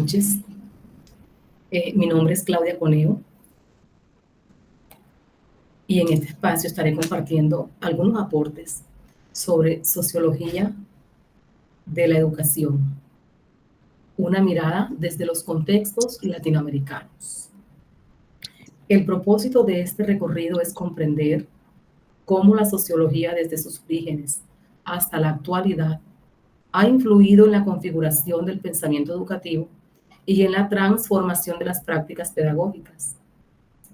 noches. Mi nombre es Claudia Coneo y en este espacio estaré compartiendo algunos aportes sobre sociología de la educación, una mirada desde los contextos latinoamericanos. El propósito de este recorrido es comprender cómo la sociología desde sus orígenes hasta la actualidad ha influido en la configuración del pensamiento educativo y en la transformación de las prácticas pedagógicas.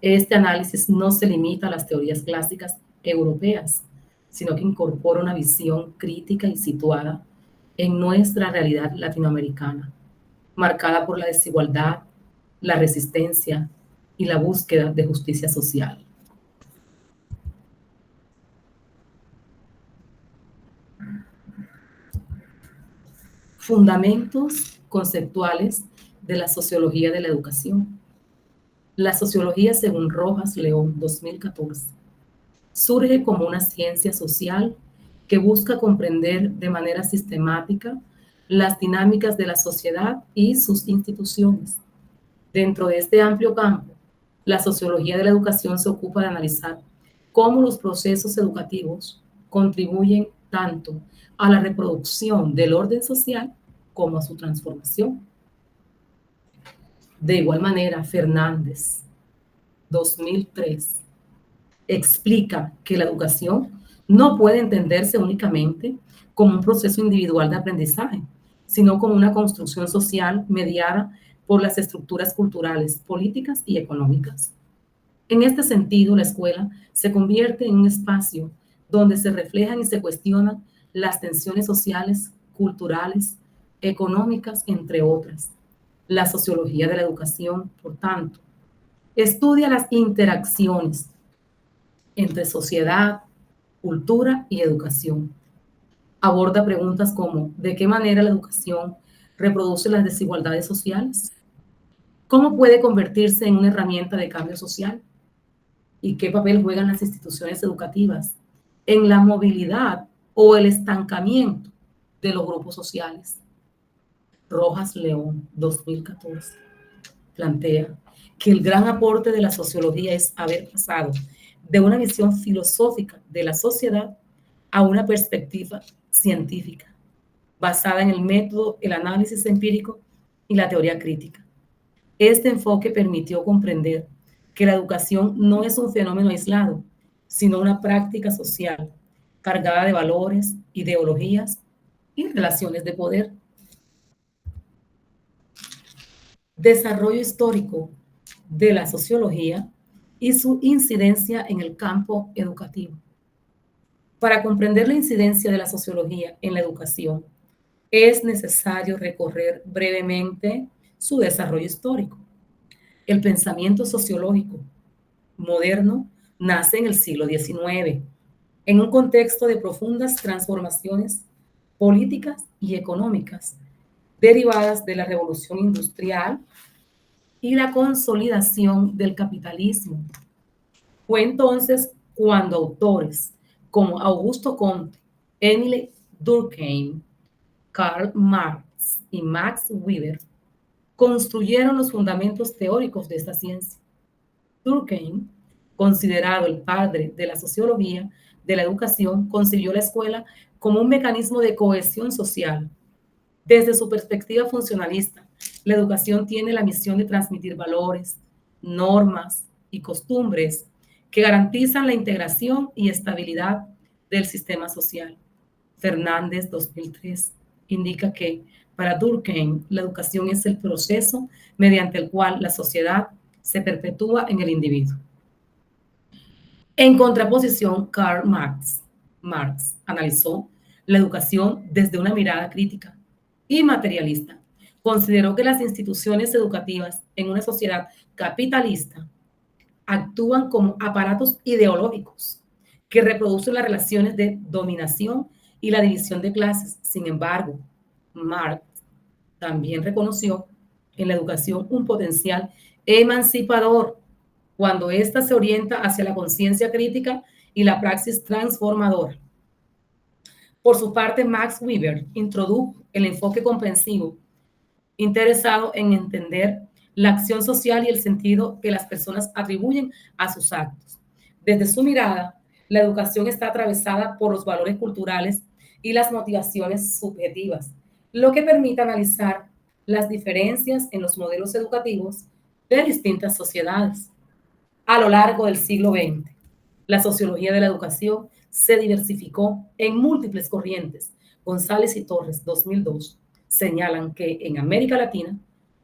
Este análisis no se limita a las teorías clásicas europeas, sino que incorpora una visión crítica y situada en nuestra realidad latinoamericana, marcada por la desigualdad, la resistencia y la búsqueda de justicia social. Fundamentos conceptuales de la sociología de la educación. La sociología, según Rojas León, 2014, surge como una ciencia social que busca comprender de manera sistemática las dinámicas de la sociedad y sus instituciones. Dentro de este amplio campo, la sociología de la educación se ocupa de analizar cómo los procesos educativos contribuyen tanto a la reproducción del orden social como a su transformación. De igual manera, Fernández, 2003, explica que la educación no puede entenderse únicamente como un proceso individual de aprendizaje, sino como una construcción social mediada por las estructuras culturales, políticas y económicas. En este sentido, la escuela se convierte en un espacio donde se reflejan y se cuestionan las tensiones sociales, culturales, económicas, entre otras. La sociología de la educación, por tanto, estudia las interacciones entre sociedad, cultura y educación. Aborda preguntas como ¿de qué manera la educación reproduce las desigualdades sociales? ¿Cómo puede convertirse en una herramienta de cambio social? ¿Y qué papel juegan las instituciones educativas en la movilidad o el estancamiento de los grupos sociales? Rojas León, 2014, plantea que el gran aporte de la sociología es haber pasado de una visión filosófica de la sociedad a una perspectiva científica, basada en el método, el análisis empírico y la teoría crítica. Este enfoque permitió comprender que la educación no es un fenómeno aislado, sino una práctica social cargada de valores, ideologías y relaciones de poder. Desarrollo histórico de la sociología y su incidencia en el campo educativo. Para comprender la incidencia de la sociología en la educación, es necesario recorrer brevemente su desarrollo histórico. El pensamiento sociológico moderno nace en el siglo XIX, en un contexto de profundas transformaciones políticas y económicas derivadas de la revolución industrial y la consolidación del capitalismo. Fue entonces cuando autores como Augusto Comte, Émile Durkheim, Karl Marx y Max Weber construyeron los fundamentos teóricos de esta ciencia. Durkheim, considerado el padre de la sociología de la educación, concibió la escuela como un mecanismo de cohesión social. Desde su perspectiva funcionalista, la educación tiene la misión de transmitir valores, normas y costumbres que garantizan la integración y estabilidad del sistema social. Fernández, 2003, indica que para Durkheim la educación es el proceso mediante el cual la sociedad se perpetúa en el individuo. En contraposición, Karl Marx analizó la educación desde una mirada crítica y materialista. Consideró que las instituciones educativas en una sociedad capitalista actúan como aparatos ideológicos que reproducen las relaciones de dominación y la división de clases. Sin embargo, Marx también reconoció en la educación un potencial emancipador cuando ésta se orienta hacia la conciencia crítica y la praxis transformadora. Por su parte, Max Weber introdujo el enfoque comprensivo interesado en entender la acción social y el sentido que las personas atribuyen a sus actos. Desde su mirada, la educación está atravesada por los valores culturales y las motivaciones subjetivas, lo que permite analizar las diferencias en los modelos educativos de distintas sociedades. A lo largo del siglo XX, la sociología de la educación se diversificó en múltiples corrientes. González y Torres, 2002, señalan que en América Latina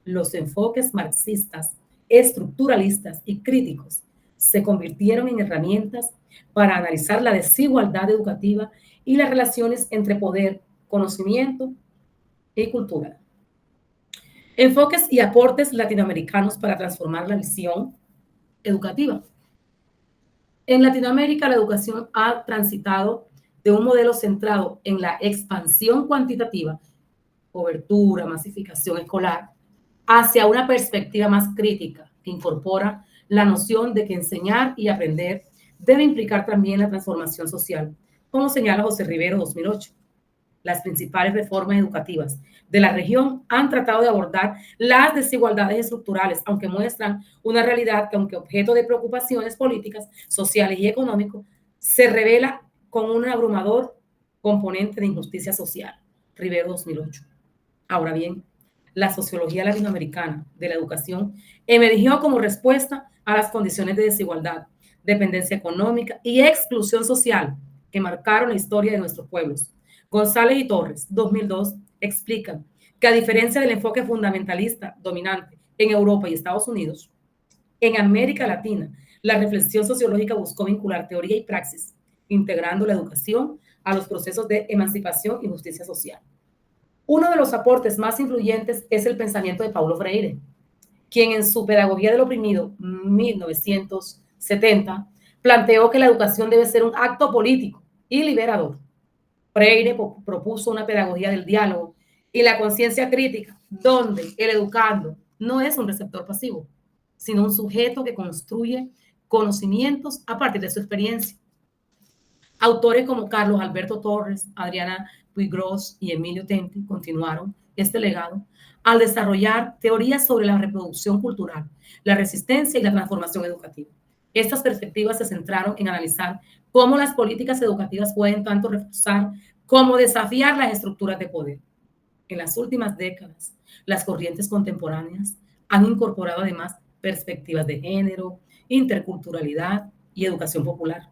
los enfoques marxistas, estructuralistas y críticos se convirtieron en herramientas para analizar la desigualdad educativa y las relaciones entre poder, conocimiento y cultura. Enfoques y aportes latinoamericanos para transformar la visión educativa. En Latinoamérica, la educación ha transitado de un modelo centrado en la expansión cuantitativa, cobertura, masificación escolar, hacia una perspectiva más crítica que incorpora la noción de que enseñar y aprender debe implicar también la transformación social, como señala José Rivero 2008. Las principales reformas educativas de la región han tratado de abordar las desigualdades estructurales, aunque muestran una realidad que, aunque objeto de preocupaciones políticas, sociales y económicas, se revela con un abrumador componente de injusticia social. Rivero 2008. Ahora bien, la sociología latinoamericana de la educación emergió como respuesta a las condiciones de desigualdad, dependencia económica y exclusión social que marcaron la historia de nuestros pueblos. González y Torres, 2002, explican que a diferencia del enfoque fundamentalista dominante en Europa y Estados Unidos, en América Latina, la reflexión sociológica buscó vincular teoría y praxis, integrando la educación a los procesos de emancipación y justicia social. Uno de los aportes más influyentes es el pensamiento de Paulo Freire, quien en su Pedagogía del Oprimido, 1970, planteó que la educación debe ser un acto político y liberador. Freire propuso una pedagogía del diálogo y la conciencia crítica, donde el educando no es un receptor pasivo, sino un sujeto que construye conocimientos a partir de su experiencia. Autores como Carlos Alberto Torres, Adriana Puigros y Emilio Tenti continuaron este legado al desarrollar teorías sobre la reproducción cultural, la resistencia y la transformación educativa. Estas perspectivas se centraron en analizar cómo las políticas educativas pueden tanto reforzar como desafiar las estructuras de poder. En las últimas décadas, las corrientes contemporáneas han incorporado además perspectivas de género, interculturalidad y educación popular.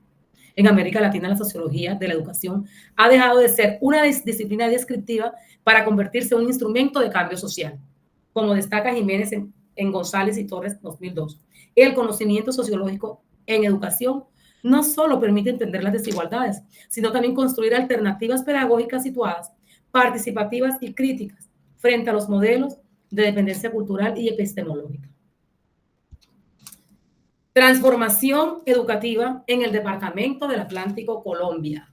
En América Latina, la sociología de la educación ha dejado de ser una disciplina descriptiva para convertirse en un instrumento de cambio social, como destaca Jiménez en González y Torres 2002. El conocimiento sociológico en educación no solo permite entender las desigualdades, sino también construir alternativas pedagógicas situadas, participativas y críticas frente a los modelos de dependencia cultural y epistemológica. Transformación educativa en el Departamento del Atlántico, Colombia.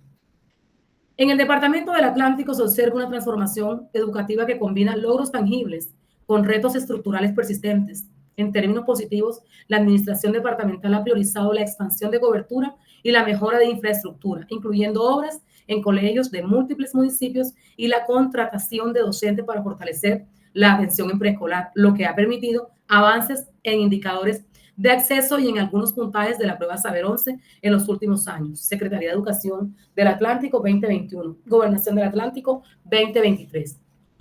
En el Departamento del Atlántico se observa una transformación educativa que combina logros tangibles con retos estructurales persistentes. En términos positivos, la administración departamental ha priorizado la expansión de cobertura y la mejora de infraestructura, incluyendo obras en colegios de múltiples municipios y la contratación de docentes para fortalecer la atención en preescolar, lo que ha permitido avances en indicadores de acceso y en algunos puntajes de la prueba Saber 11 en los últimos años. Secretaría de Educación del Atlántico 2021, Gobernación del Atlántico 2023.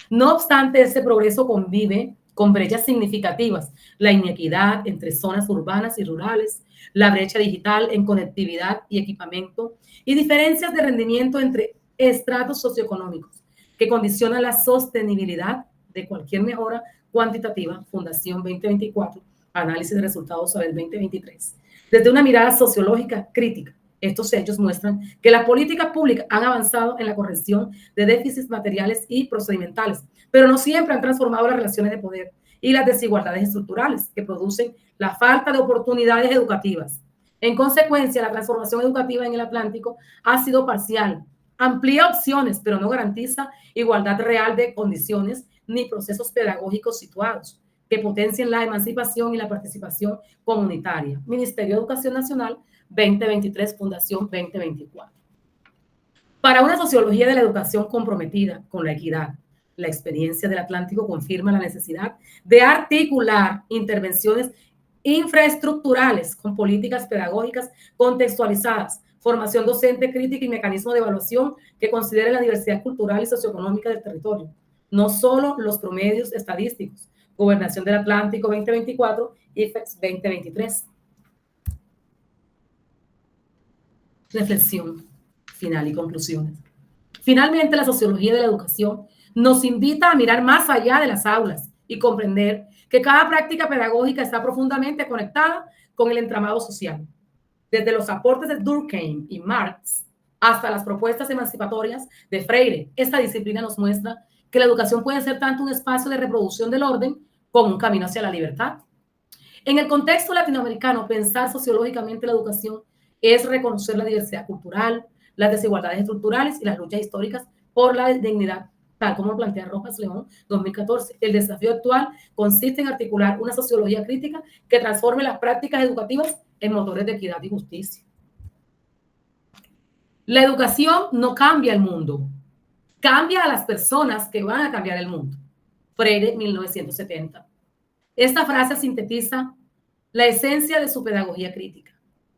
No obstante, ese progreso convive con brechas significativas, la inequidad entre zonas urbanas y rurales, la brecha digital en conectividad y equipamiento y diferencias de rendimiento entre estratos socioeconómicos que condicionan la sostenibilidad de cualquier mejora cuantitativa. Fundación 2024, Análisis de Resultados Saber 2023. Desde una mirada sociológica crítica, estos hechos muestran que las políticas públicas han avanzado en la corrección de déficits materiales y procedimentales, pero no siempre han transformado las relaciones de poder y las desigualdades estructurales que producen la falta de oportunidades educativas. En consecuencia, la transformación educativa en el Atlántico ha sido parcial, amplía opciones, pero no garantiza igualdad real de condiciones ni procesos pedagógicos situados que potencien la emancipación y la participación comunitaria. Ministerio de Educación Nacional 2023, Fundación 2024. Para una sociología de la educación comprometida con la equidad, La experiencia del Atlántico confirma la necesidad de articular intervenciones infraestructurales con políticas pedagógicas contextualizadas, formación docente crítica y mecanismos de evaluación que consideren la diversidad cultural y socioeconómica del territorio, no solo los promedios estadísticos. Gobernación del Atlántico 2024, IFEX 2023. Reflexión final y conclusiones. Finalmente, la sociología de la educación nos invita a mirar más allá de las aulas y comprender que cada práctica pedagógica está profundamente conectada con el entramado social. Desde los aportes de Durkheim y Marx hasta las propuestas emancipatorias de Freire, esta disciplina nos muestra que la educación puede ser tanto un espacio de reproducción del orden como un camino hacia la libertad. En el contexto latinoamericano, pensar sociológicamente la educación es reconocer la diversidad cultural, las desigualdades estructurales y las luchas históricas por la dignidad, tal como lo plantea Rojas León 2014. El desafío actual consiste en articular una sociología crítica que transforme las prácticas educativas en motores de equidad y justicia. La educación no cambia el mundo, cambia a las personas que van a cambiar el mundo. Freire, 1970. Esta frase sintetiza la esencia de su pedagogía crítica.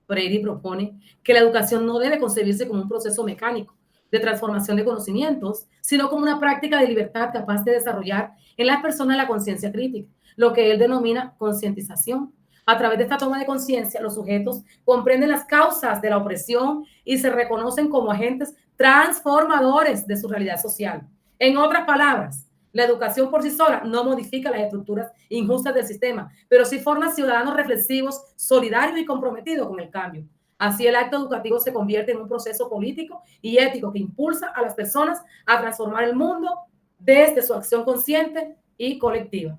Freire propone que la educación no debe concebirse como un proceso mecánico de transformación de conocimientos, sino como una práctica de libertad capaz de desarrollar en las personas la conciencia crítica, lo que él denomina concientización. A través de esta toma de conciencia, los sujetos comprenden las causas de la opresión y se reconocen como agentes transformadores de su realidad social. En otras palabras, la educación por sí sola no modifica las estructuras injustas del sistema, pero sí forma ciudadanos reflexivos, solidarios y comprometidos con el cambio. Así el acto educativo se convierte en un proceso político y ético que impulsa a las personas a transformar el mundo desde su acción consciente y colectiva.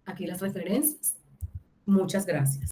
Aquí las referencias. Muchas gracias.